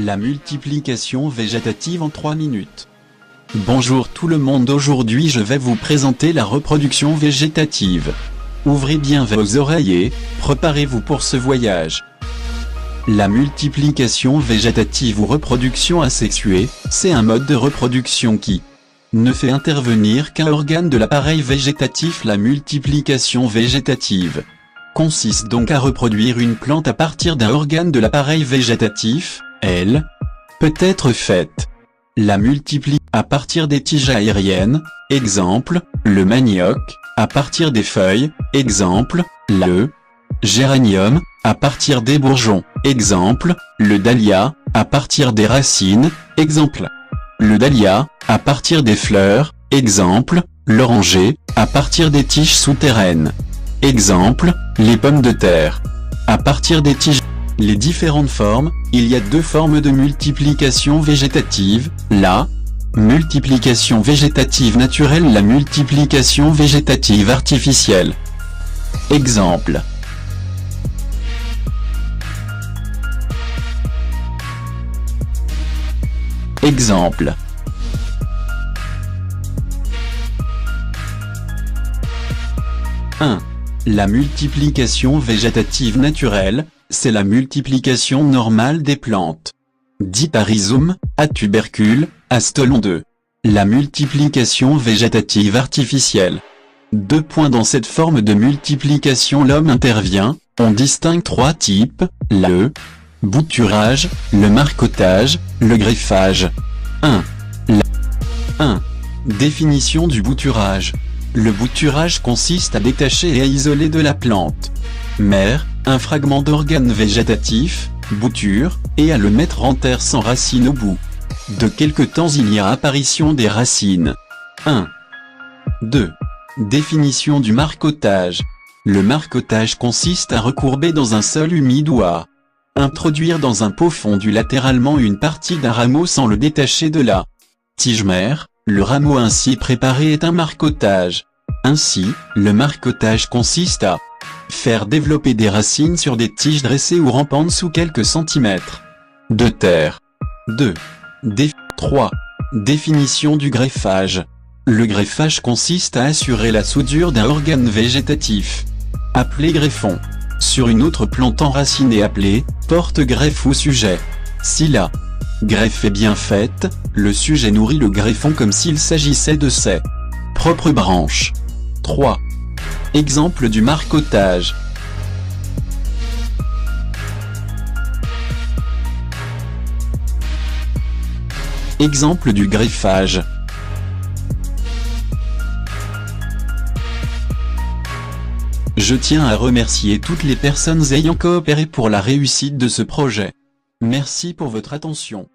La multiplication végétative en 3 minutes. Bonjour tout le monde, aujourd'hui je vais vous présenter la reproduction végétative. Ouvrez bien vos oreilles et préparez-vous pour ce voyage. La multiplication végétative ou reproduction asexuée, c'est un mode de reproduction qui ne fait intervenir qu'un organe de l'appareil végétatif. La multiplication végétative consiste donc à reproduire une plante à partir d'un organe de l'appareil végétatif. Elle peut être faite la multiplication à partir des tiges aériennes, exemple, le manioc, à partir des feuilles, exemple, le géranium, à partir des bourgeons, exemple, le dahlia, à partir des racines, exemple, le dahlia, à partir des fleurs, exemple, l'oranger, à partir des tiges souterraines, exemple, les pommes de terre, à partir des tiges. Les différentes formes, il y a deux formes de multiplication végétative, la multiplication végétative naturelle, la multiplication végétative artificielle. Exemple. Exemple. La multiplication végétative naturelle, c'est la multiplication normale des plantes, dite à rhizome, à tubercule, à stolon. 2. La multiplication végétative artificielle. 2 points. Dans cette forme de multiplication l'homme intervient. On distingue 3 types, le bouturage, le marcottage, le greffage. 1. Définition du bouturage. Le bouturage consiste à détacher et à isoler de la plante mère un fragment d'organe végétatif, bouture, et à le mettre en terre sans racines au bout. De quelque temps il y a apparition des racines. 2. Définition du marcottage. Le marcottage consiste à recourber dans un sol humide ou à introduire dans un pot fondu latéralement une partie d'un rameau sans le détacher de la tige mère. Le rameau ainsi préparé est un marcottage. Ainsi, le marcottage consiste à faire développer des racines sur des tiges dressées ou rampantes sous quelques centimètres de terre. 3. Définition du greffage. Le greffage consiste à assurer la soudure d'un organe végétatif, appelé greffon, sur une autre plante enracinée appelée porte-greffe ou sujet. Si la greffe est bien faite, le sujet nourrit le greffon comme s'il s'agissait de ses propres branches. 3. Exemple du marcottage. Exemple du greffage. Je tiens à remercier toutes les personnes ayant coopéré pour la réussite de ce projet. Merci pour votre attention.